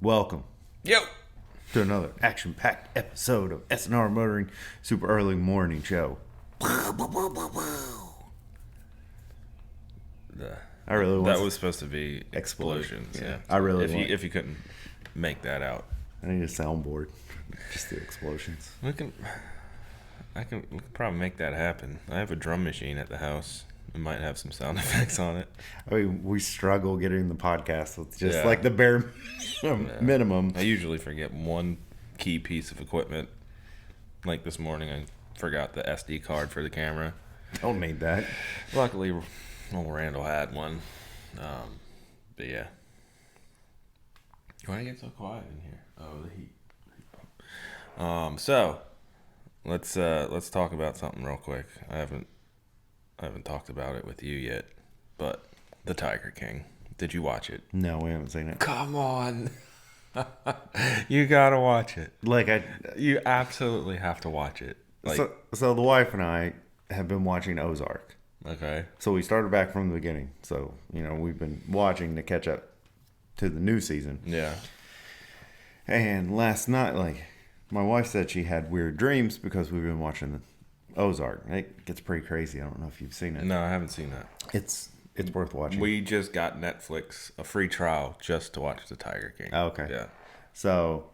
Welcome Yo! to another action-packed episode of S&R Motoring Super Early Morning Show. I really want That was supposed to be explosions. Yeah. I really if you couldn't make that out. I need a soundboard. Just the explosions. We can probably make that happen. I have a drum machine at the house. We might have some sound effects on it. I mean, we struggle getting the podcast with just Yeah. like the bare minimum. I usually forget one key piece of equipment. Like this morning, I forgot the SD card for the camera. Don't need that. Luckily, old Randall had one. But yeah. Why do you get so quiet in here? Oh, the heat pump. So let's talk about something real quick. I haven't talked about it with you yet, but the Tiger King. Did you watch it? No, we haven't seen it. Come on. You gotta watch it. Like You absolutely have to watch it. Like, so the wife and I have been watching Ozark. okay. So we started back from the beginning. So, we've been watching to catch up to the new season. Yeah. And last night, my wife said she had weird dreams because we've been watching the Ozark. It gets pretty crazy. I don't know if you've seen it. No, I haven't seen that. It's worth watching. We just got Netflix a free trial just to watch the Tiger King. Oh, okay. Yeah. So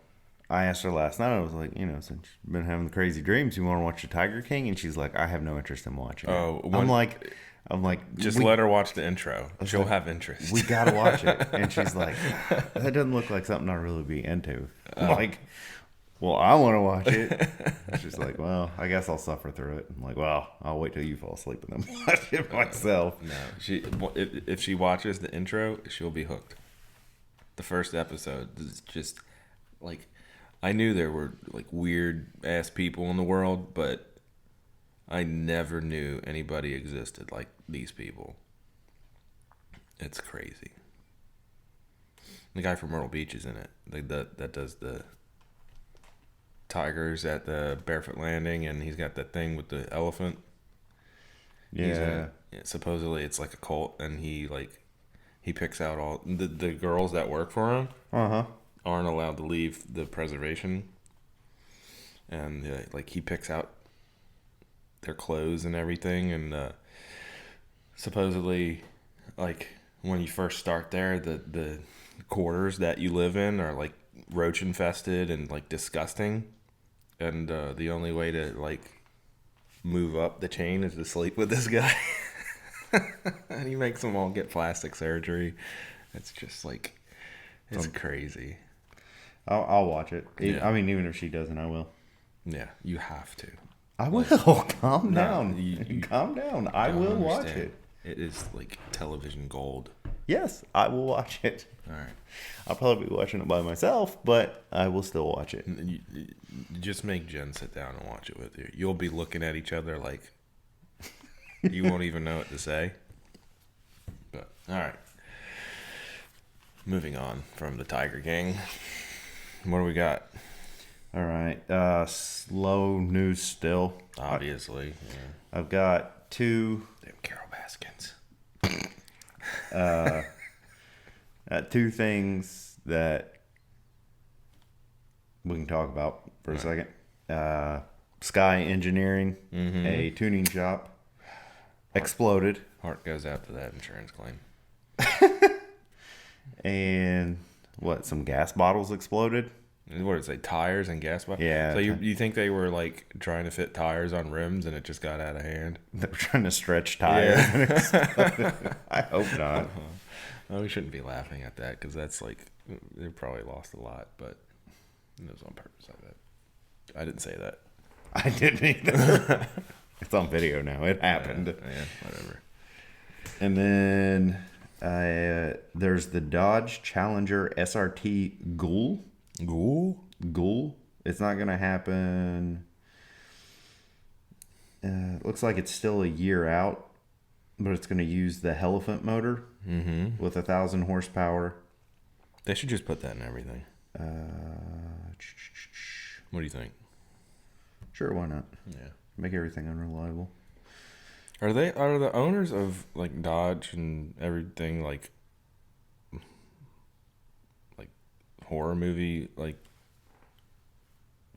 I asked her last night, I was like, since you've been having the crazy dreams, you want to watch the Tiger King? And she's like, I have no interest in watching it. Oh, I'm like, just let her watch the intro. She'll have interest. We got to watch it. And she's like, that doesn't look like something I'd really be into. I'm like, well, I want to watch it. She's like, well, I guess I'll suffer through it. I'm like, well, I'll wait till you fall asleep and then watch it myself. No, if she watches the intro, she'll be hooked. The first episode is just like, I knew there were like weird ass people in the world, but I never knew anybody existed like these people. It's crazy. The guy from Myrtle Beach is in it. Like that does the tigers at the Barefoot Landing, and he's got that thing with the elephant. Yeah. Supposedly it's like a cult, and he picks out all the girls that work for him. Aren't allowed to leave the preservation, and he picks out their clothes and everything, and supposedly when you first start there, the quarters that you live in are like roach infested and disgusting. And the only way to move up the chain is to sleep with this guy. And he makes them all get plastic surgery. It's just it's crazy. I'll watch it. Yeah. I mean, even if she doesn't, I will. Yeah, you have to. I will. Calm down. Calm down. I will watch it. It is television gold. Yes, I will watch it. All right. I'll probably be watching it by myself, but I will still watch it. You just make Jen sit down and watch it with you. You'll be looking at each other like you won't even know what to say. But all right. Moving on from the Tiger King. What do we got? All right. Slow news still. Obviously. Yeah. I've got two. Damn Carol Baskins. Two things that we can talk about for a second. Sky Engineering, a tuning shop, exploded. Heart goes out to that insurance claim. And some gas bottles exploded? What did it say? Tires and gas bottles? Yeah. So you think they were trying to fit tires on rims and it just got out of hand? They were trying to stretch tires. And exploded. I hope not. Well, we shouldn't be laughing at that because that's they probably lost a lot, but it was on purpose. I didn't say that. I didn't either. It's on video now. It happened. Yeah, whatever. And then there's the Dodge Challenger SRT Ghoul. Ghoul. It's not going to happen. It looks like it's still a year out, but it's going to use the Elephant motor with 1,000 horsepower. They should just put that in everything. What do you think? Sure, why not? Yeah. Make everything unreliable. Are the owners of Dodge and everything horror movie like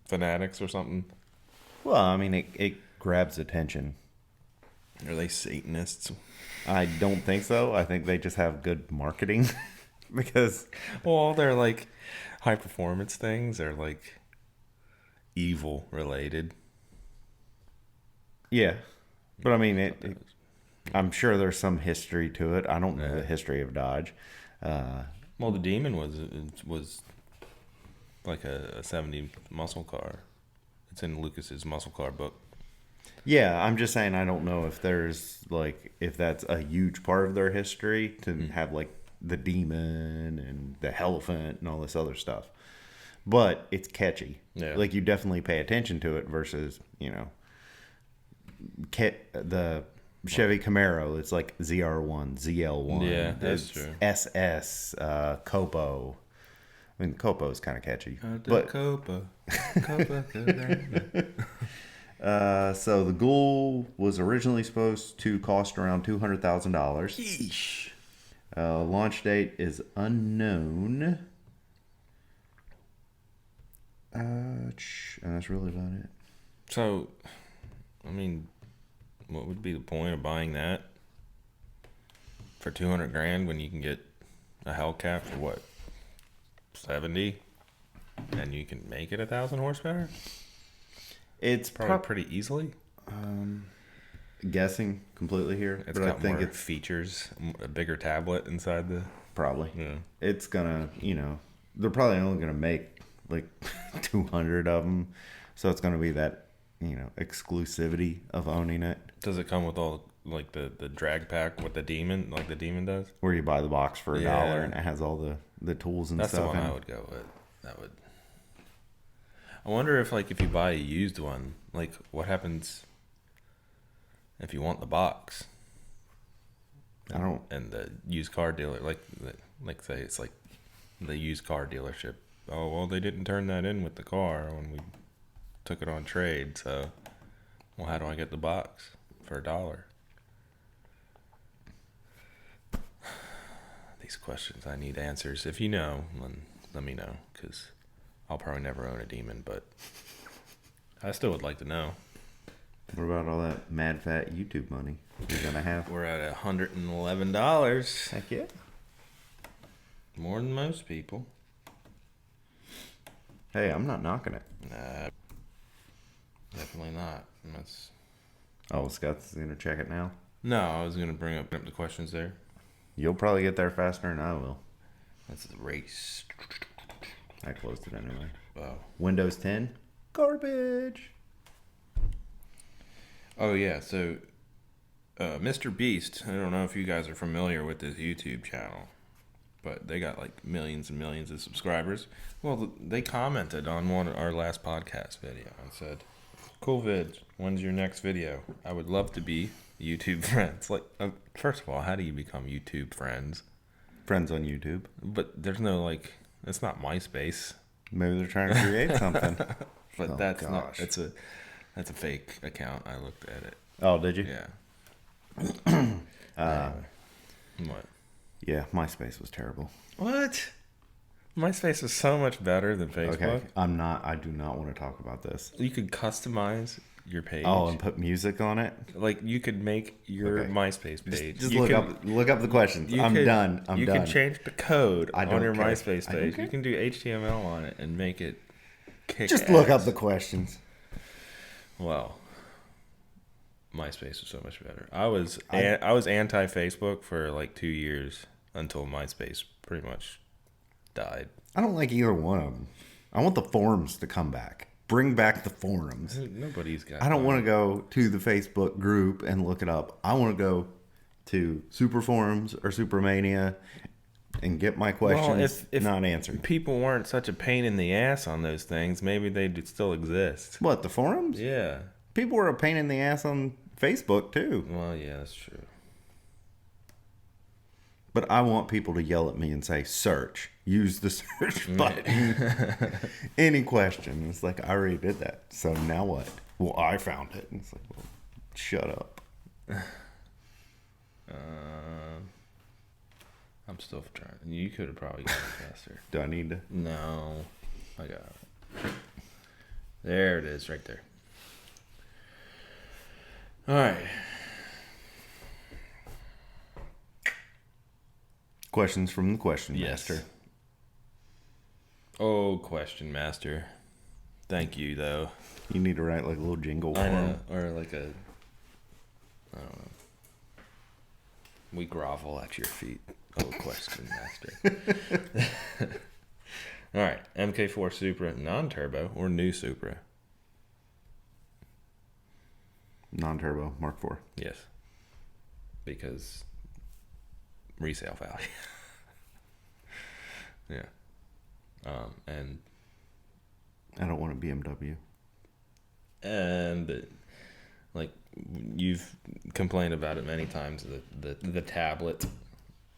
fanatics or something? Well, I mean, it grabs attention. Are they Satanists? I don't think so. I think they just have good marketing because, Well, they're like high performance things. They're like evil related. yeah. But I mean, I'm sure there's some history to it. I don't know the history of Dodge. Well, the Demon was like a 70 muscle car. It's in Lucas's muscle car book. Yeah, I'm just saying I don't know if there's like if that's a huge part of their history to have like the demon and the elephant and all this other stuff. But it's catchy. Yeah. Like you definitely pay attention to it versus, the Chevy Camaro. It's like ZR1, ZL1. Yeah, that's it's true. SS, Copo. I mean, Copo is kind of catchy. But Copa. so the Ghoul was originally supposed to cost around $200,000. Yeesh. Launch date is unknown. And that's really about it. So, I mean, what would be the point of buying that for $200,000 when you can get a Hellcat for what, 70, and you can make it 1,000 horsepower? It's Probably pretty easily. Guessing completely here, It's but got I think more it's features, a bigger tablet inside the. probably. Yeah. It's gonna, they're probably only gonna make like 200 of them, so it's gonna be that exclusivity of owning it. Does it come with all like the drag pack with the Demon, like the Demon does? Where you buy the box for $1 Yeah. and it has all the tools and That's stuff. the one in I it. would go with. That would. I wonder if if you buy a used one, like what happens if you want the box? I don't. And the used car dealer, like say it's like the used car dealership. Oh well, they didn't turn that in with the car when we took it on trade. So, well, how do I get the box for $1? These questions, I need answers. If you know, then let me know, because I'll probably never own a Demon, but I still would like to know. What about all that mad fat YouTube money you're gonna have? We're at $111. Heck yeah. More than most people. Hey, I'm not knocking it. Nah, definitely not. That's... Oh, Scott's gonna check it now. No, I was going to bring up the questions there. You'll probably get there faster than I will. That's the race. I closed it anyway. Wow. Windows 10, garbage. Oh, yeah. So, Mr. Beast, I don't know if you guys are familiar with this YouTube channel, but they got like millions and millions of subscribers. Well, they commented on our last podcast video and said, "Cool vids. When's your next video? I would love to be YouTube friends." Like, first of all, how do you become YouTube friends? Friends on YouTube. But there's no it's not MySpace. Maybe they're trying to create something. But Oh, that's gosh. not. That's a fake account. I looked at it. Oh, did you? Yeah. What? Yeah, MySpace was terrible. What? MySpace is so much better than Facebook. Okay, I do not want to talk about this. You could customize your page. Oh, and put music on it? Like you could make your Okay. MySpace page. Just You look up the questions. you I'm could- done. I'm you done. can change the code I on don't your care. MySpace I don't page. care. You can do HTML on it and make it kick Just look up ass. the questions. Well, MySpace was so much better. I was anti Facebook for like 2 years until MySpace pretty much died. I don't like either one of them. I want the forums to come back. Bring back the forums. Nobody's got. I don't want to go to the Facebook group and look it up. I want to go to Super Forums or Supermania and get my questions if not answered. people weren't such a pain in the ass on those things, maybe they'd still exist. What, the forums? Yeah. People were a pain in the ass on Facebook too. Well, yeah, that's true. But I want people to yell at me and say, search. Use the search button. Any question. It's like, I already did that. So now what? Well, I found it. And it's like, well, shut up. I'm still trying. You could have probably got it faster. Do I need to? No, I got it. There it is, right there. All right. Questions from the question Yes. master. Oh, question master. Thank you, though. You need to write like a little jingle for I know, him. or like a, I don't know. We grovel at your feet. Oh, question master. All right, MK4 Supra non-turbo or new Supra? Non-turbo Mark IV. Yes, because resale value. Yeah, and I don't want a BMW. like you've complained about it many times. The tablet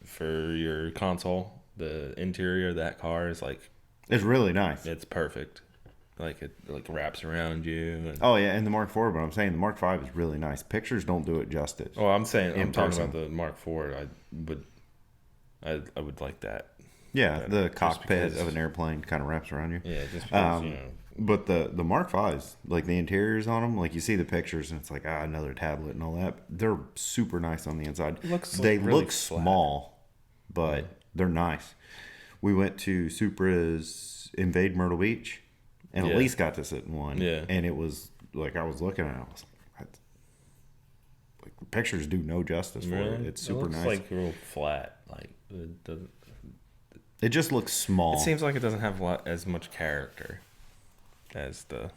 for your console, the interior of that car is like It's really nice. it's perfect. Like it like wraps around you. And, Oh yeah, and the Mark IV, but I'm saying the Mark V is really nice. Pictures don't do it justice. oh, I'm talking person. about the Mark IV. I would like that. Yeah, But the just cockpit because- of an airplane kind of wraps around you. Yeah, just because But the Mark V's, like the interiors on them, like you see the pictures and it's like another tablet and all that. They're super nice on the inside. Looks They like really look flat. small, but they're nice. We went to Supra's Invade Myrtle Beach, and Yeah. at least got to sit in one. Yeah. And it was like I was looking at it, I was like the pictures do no justice for it. It's super it looks nice. like real flat. Like it doesn't. It just looks small. It seems like it doesn't have as much character as the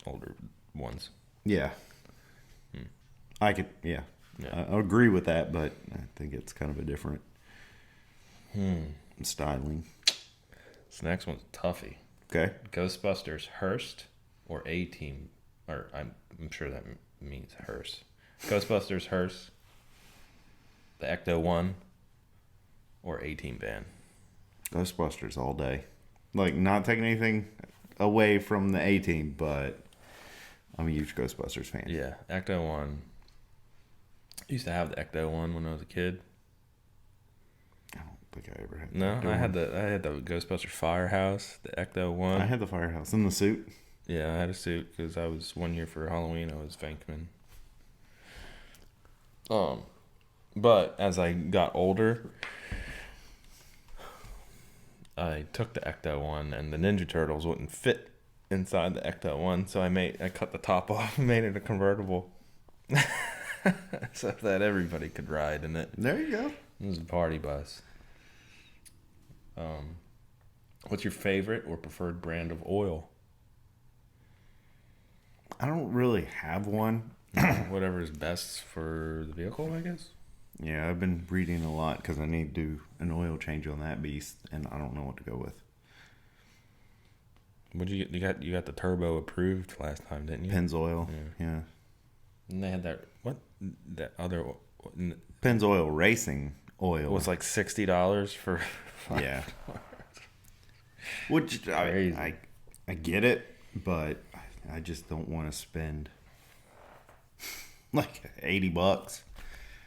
older ones. Yeah. I could, Yeah. I agree with that, but I think it's kind of a different styling. This next one's toughy. Okay. Ghostbusters Hearst or A-Team, or I'm sure that means Hearst. Ghostbusters Hearst, the Ecto One, or A-Team van. Ghostbusters all day. Like, not taking anything away from the A-Team, but I'm a huge Ghostbusters fan. Yeah, Ecto One. I used to have the Ecto One when I was a kid. I don't think I ever had No, the I had one. the Ghostbusters Firehouse, the Ecto One. I had the firehouse in the suit. Yeah, I had a suit because I was 1 year for Halloween. I was Venkman. But as I got older, I took the Ecto One, and the Ninja Turtles wouldn't fit inside the Ecto One, so I cut the top off and made it a convertible, so that everybody could ride in it. There you go. It was a party bus. What's your favorite or preferred brand of oil? I don't really have one. Whatever is best for the vehicle, I guess. Yeah, I've been reading a lot because I need to do an oil change on that beast, and I don't know what to go with. What you got the turbo approved last time, didn't you? Pennzoil. Yeah. And they had that other Pennzoil Racing Oil. was like $60 for Yeah. Which Crazy. I get it, but I just don't want to spend like $80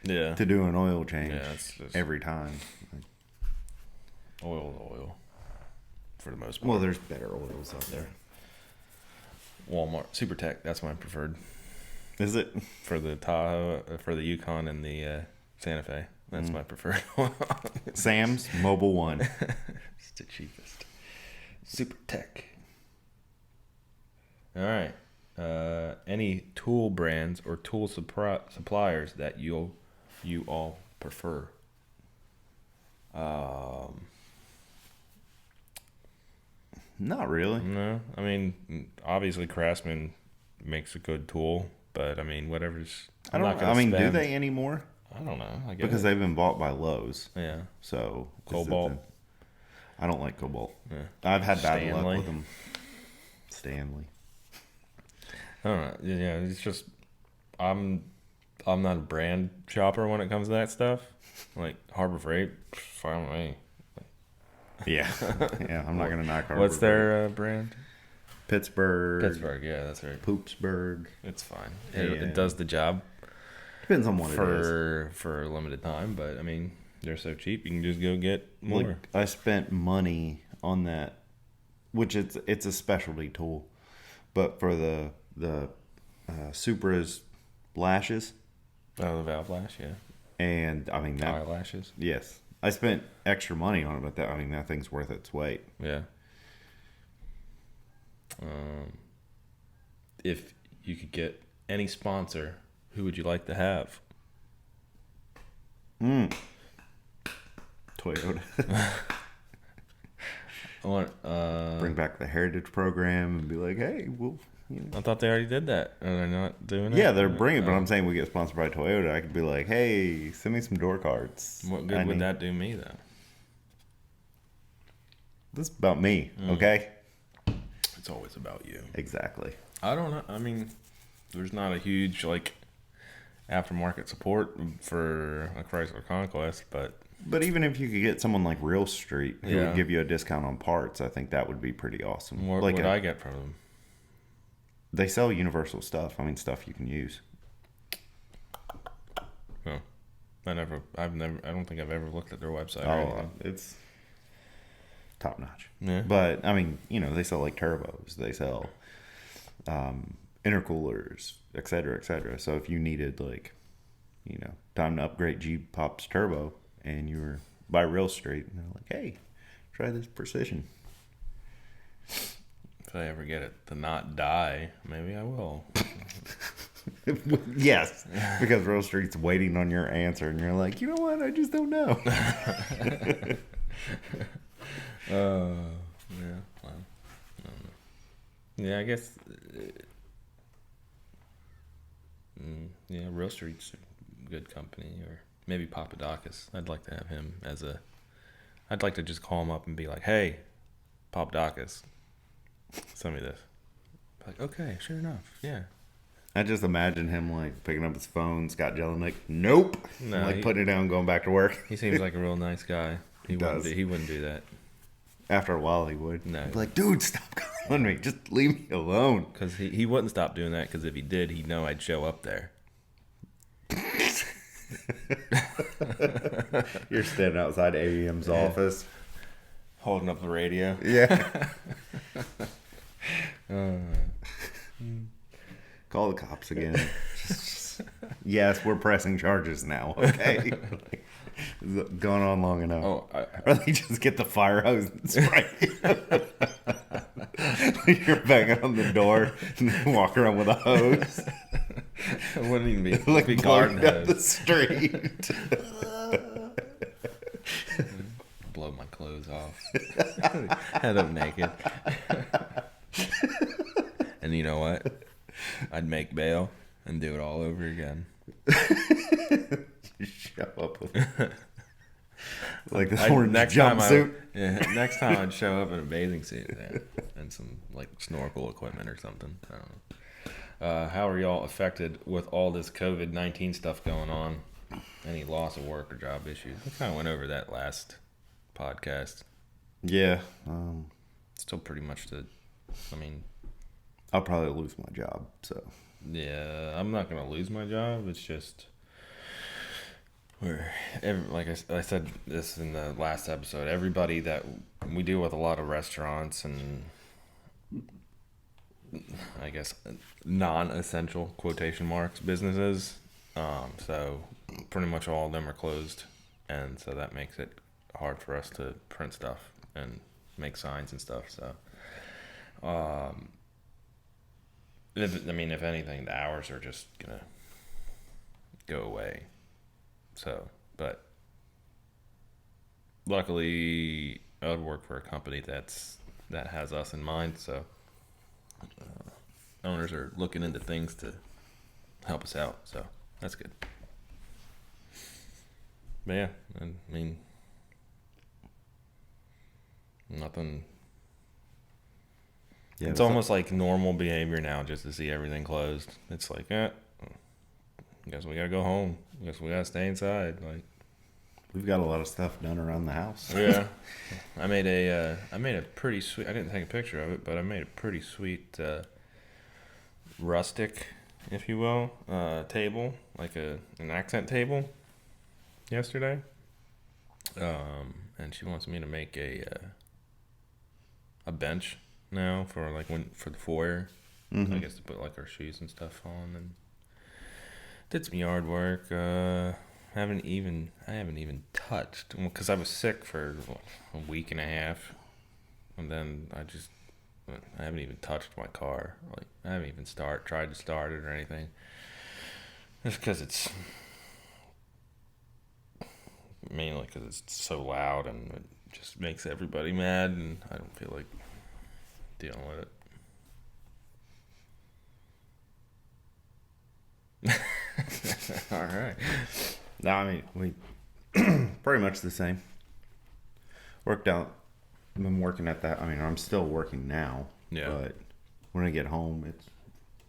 yeah. to do an oil change Yeah, it's just- every time. Oil for the most part. Well, there's better oils out there. Walmart SuperTech, that's my preferred Is it? for the Tahoe, for the Yukon and the Santa Fe. That's my preferred one. Sam's Mobile One. It's the cheapest. SuperTech. All right. Any tool brands or tool suppliers that you all prefer? Not really. No, I mean, obviously Craftsman makes a good tool, but I mean, whatever's. I'm not gonna I mean, do spend- they anymore? I don't know. I guess Because they've been bought by Lowe's. yeah. So Cobalt. I don't like Cobalt. Yeah. I've had bad luck Stanley. with them. Stanley. I don't know. Yeah, it's just I'm not a brand shopper when it comes to that stuff. Like Harbor Freight, fine with me. Yeah. Yeah, I'm not gonna knock Harbor What's Freight. their brand? Pittsburgh. Pittsburgh. Yeah, that's right. Poopsburg. It's fine. Yeah. It does the job Depends on what it is. for a limited time, but I mean, They're so cheap, you can just go get more. Like, I spent money on that, which it's a specialty tool, but for the Supra's lashes. Oh, the valve lash, yeah. And I mean that Eyelashes. Yes, I spent extra money on it, but that thing's worth its weight. Yeah. If you could get any sponsor, who would you like to have? Toyota. I want. Bring back the heritage program and be like, hey, I thought they already did that. Are they not doing it? Yeah, they're bringing, but I'm saying we get sponsored by Toyota. I could be like, hey, send me some door cards. What good would that do me, though? This is about me, okay? It's always about you. Exactly. I don't know. I mean, there's not a huge, like, aftermarket support for a Chrysler Conquest, but even if you could get someone like Real Street who Yeah. would give you a discount on parts, I think that would be pretty awesome. what like would I get from them? They sell universal stuff. I mean, stuff you can use. Oh, I don't think I've ever looked at their website. Or Oh, anything. it's top notch. Yeah. But I mean, they sell like turbos. They sell intercoolers, et cetera, et cetera. So if you needed like, time to upgrade G-Pop's turbo, and you were by Real Street, and they're like, hey, try this Precision. If I ever get it to not die, maybe I will. Yes, because Real Street's waiting on your answer, and you're like, you know what? I just don't know. Yeah. Well, I don't know. Yeah, I guess. Yeah, Real Street's a good company, or maybe Papadakis. I'd like to have him as a. I'd like to just call him up and be like, "Hey, Papadakis, send me this." Like, okay, sure enough, yeah. I just imagine him like picking up his phone, Scott Jelinek. Nope. No, like putting it down, going back to work. He seems like a real nice guy. He does. wouldn't do that. After a while, he would. No. He'd be like, dude, stop calling me. Just leave me alone. Because he wouldn't stop doing that, because if he did, he'd know I'd show up there. You're standing outside AEM's office. Holding up the radio. Yeah. Call the cops again. Yes, we're pressing charges now. Okay. Gone on long enough. Oh, Or they just get the fire hose and spray. You're banging on the door and then walk around with a hose. it wouldn't even be, Like be blowing garden down the hose. street. Blow my clothes off. Head up naked. And you know what? I'd make bail and do it all over again. You show up with like this I'd- orange next time jumpsuit. next time I'd show up in a bathing suit and some like snorkel equipment or something. I don't know. How are y'all affected with all this COVID-19 stuff going on? Any loss of work or job issues? We kind of went over that last podcast. Yeah. Still pretty much I'll probably lose my job. So yeah, I'm not going to lose my job. It's just like I said this in the last episode, everybody that we deal with, a lot of restaurants and I guess non-essential quotation marks businesses. So pretty much all of them are closed, and so that makes it hard for us to print stuff and make signs and stuff. So, if anything, the hours are just gonna go away. So, but luckily, I would work for a company that has us in mind. So, owners are looking into things to help us out. So that's good. But yeah, I mean, nothing. yeah, It's almost like normal behavior now, just to see everything closed. It's like, guess we gotta go home. Guess we gotta stay inside. Like, we've got a lot of stuff done around the house. yeah, I made a pretty sweet. I didn't take a picture of it, but I made a pretty sweet rustic, if you will, table, like an accent table. Yesterday, And she wants me to make a bench now for like for the foyer. Mm-hmm. I guess to put like our shoes and stuff on, and did some yard work. I haven't even touched because I was sick for a week and a half, and then I haven't even touched my car. Like I haven't even tried to start it or anything. Just because it's mainly because it's so loud and it just makes everybody mad, and I don't feel like dealing with it. All right. No, I mean, we pretty much the same. Worked out. I've been working at that. I mean, I'm still working now. Yeah. But when I get home, it's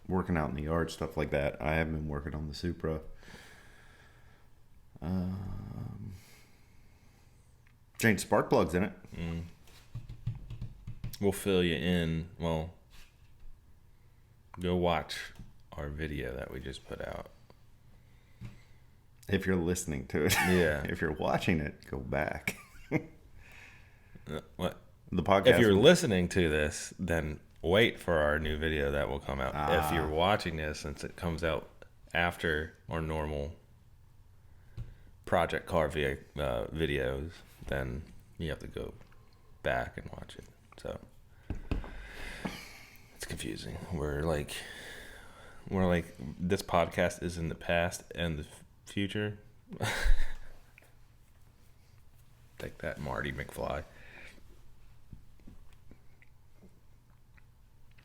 working out in the yard, stuff like that. I have been working on the Supra. Changed spark plugs in it. We'll fill you in. Well, go watch our video that we just put out. If you're listening to it. Yeah. If you're watching it, go back. What? The podcast. If you're listening to this, then wait for our new video that will come out. If you're watching this, since it comes out after our normal project car videos, then you have to go back and watch it. So it's confusing. We're like this podcast is in the past and the future. Take that, Marty McFly.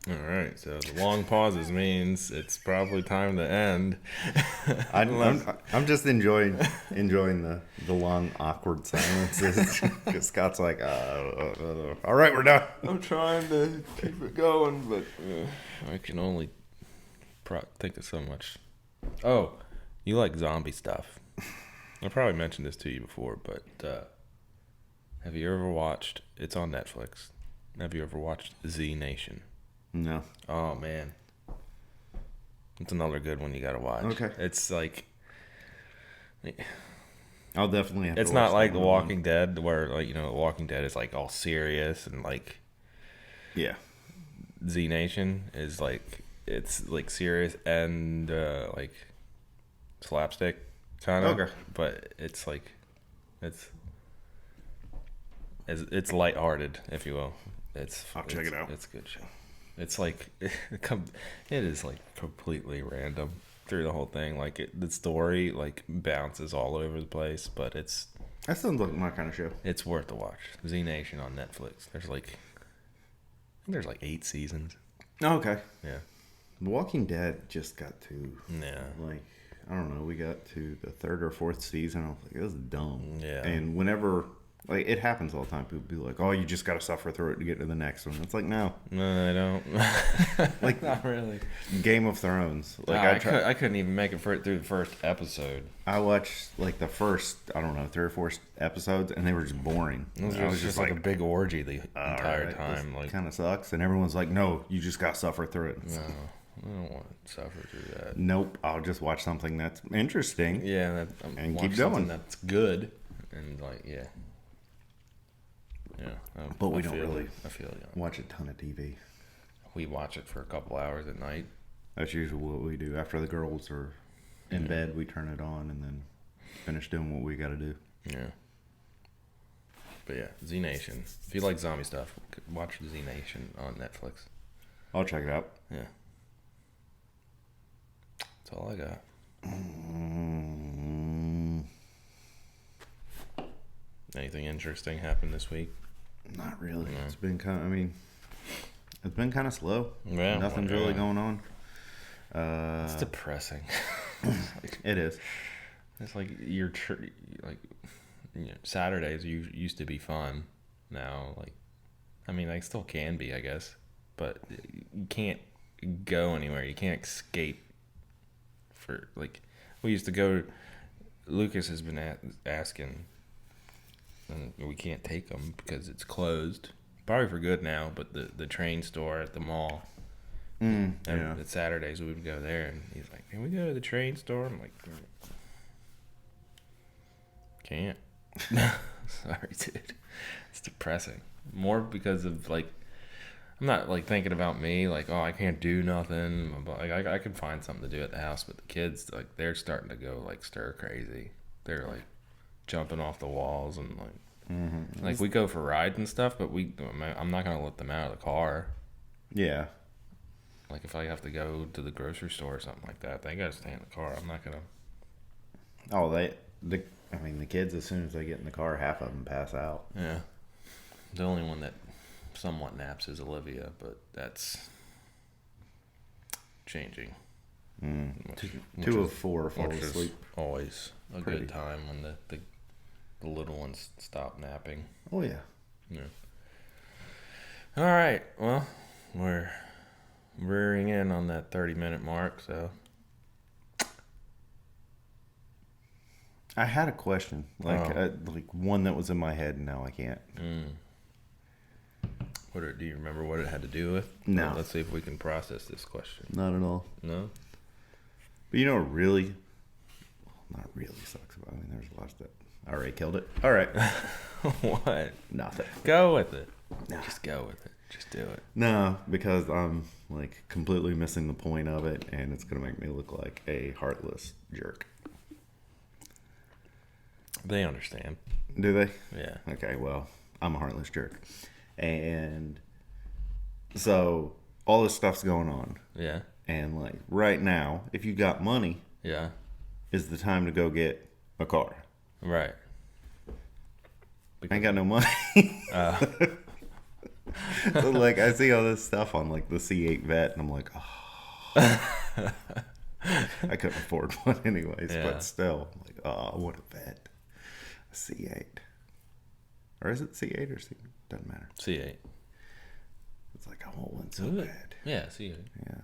All right, so the long pauses means it's probably time to end. I'm just enjoying the long awkward silences because Scott's like, all right, we're done. I'm trying to keep it going, but I can only think of so much. Oh, you like zombie stuff? I probably mentioned this to you before, but have you ever watched? It's on Netflix. Have you ever watched Z Nation? No. Oh man, it's another good one you gotta watch. Okay. It's like I'll definitely have to it's watch not like that The one. Walking Dead, where like The Walking Dead is like all serious and like Yeah. Z Nation is like it's like serious and like slapstick kind of. Okay. But it's like it's lighthearted, if you will. I'll check it out. It's a good show. It's like it is like completely random through the whole thing. Like the story like bounces all over the place, but That sounds like my kind of show. it's worth a watch. Z Nation on Netflix. There's like 8 seasons. Oh, okay. Yeah. The Walking Dead just got to Yeah. like I don't know. We got to the 3rd or 4th season. I was like, this is dumb. Yeah. And whenever like it happens all the time, people be like, "Oh, you just got to suffer through it to get to the next one." It's like no, No, I don't. Like- not really. Game of Thrones. Like I couldn't even make it through the first episode. I watched like the first, I don't know, 3 or 4 episodes, and they were just boring. It was I just like a big orgy the entire time. Like, kind of sucks. And everyone's like, "No, you just got to suffer through it." no, I don't want to suffer through that. Nope. I'll just watch something that's interesting. Yeah, And watch keep something going. That's good, and like, yeah. But we I don't feel really it. I feel you. Watch a ton of TV. We watch it for a couple hours at night. That's usually what we do. After the girls are in bed, we turn it on and then finish doing what we got to do. Yeah. But yeah, Z Nation. If you like zombie stuff, watch Z Nation on Netflix. I'll check it out. Yeah. That's all I got. Anything interesting happened this week? Not really. No. It's been kind of, I mean, it's been kind of slow. Yeah, Nothing's well, really yeah. going on. It's depressing. It is. It's like Saturdays used to be fun. Now, like, I mean, they still can be, I guess, but you can't go anywhere. You can't escape. For like, we used to go. Lucas has been asking, and we can't take him because it's closed. Probably for good now, but the train store at the mall. Yeah. At Saturdays we would go there, and he's like, "Can we go to the train store?" I'm like, "Can't." Sorry, dude. It's depressing. More because of like, I'm not like thinking about me, like, oh, I can't do nothing. But like, I can find something to do at the house, but the kids, like, they're starting to go like stir crazy. They're like jumping off the walls and like we go for rides and stuff, but I'm not gonna let them out of the car. Yeah. Like if I have to go to the grocery store or something like that, they gotta stay in the car. I'm not gonna. Oh, the kids, as soon as they get in the car, half of them pass out. Yeah. The only one that somewhat naps is Olivia, but that's changing. Two of four fall Which is asleep. always a good time when the little ones stop napping. Oh, yeah. Yeah. All right. Well, we're rearing in on that 30-minute mark, so. I had a question, like one that was in my head, and now I can't. Do you remember what it had to do with? No. Well, let's see if we can process this question. Not at all. No? But you know what really, not really sucks about it. I mean, there's a lot of stuff. I already killed it. All right. What? Nothing. Go with it. No. Just go with it. Just do it. No, because I'm like completely missing the point of it, and it's going to make me look like a heartless jerk. They understand. Do they? Yeah. Okay, well, I'm a heartless jerk. And so all this stuff's going on. Yeah. And like right now, if you got money, Yeah. is the time to go get a car. Right. I ain't got no money. So like I see all this stuff on like the C8 Vet, and I'm like, oh. I couldn't afford one anyways, Yeah. but still, I'm like, oh, what a vet. A C8. Or is it C8 or C? Doesn't matter. C8. It's like, I want one so Is it? bad. Yeah, C8. Yeah.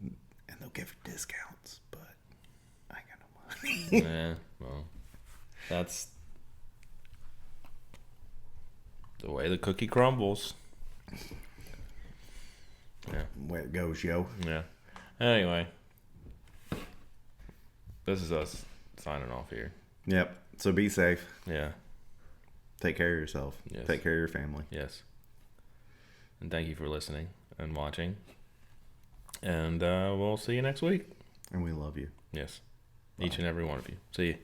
And they'll give discounts, but I ain't got no money. Yeah, well, that's the way the cookie crumbles. Yeah. Way it goes, yo. Yeah. Anyway, this is us signing off here. Yep. So be safe. Yeah. Take care of yourself. Yes. Take care of your family. Yes. And thank you for listening and watching. And we'll see you next week. And we love you. Yes. Each and every one of you. See you.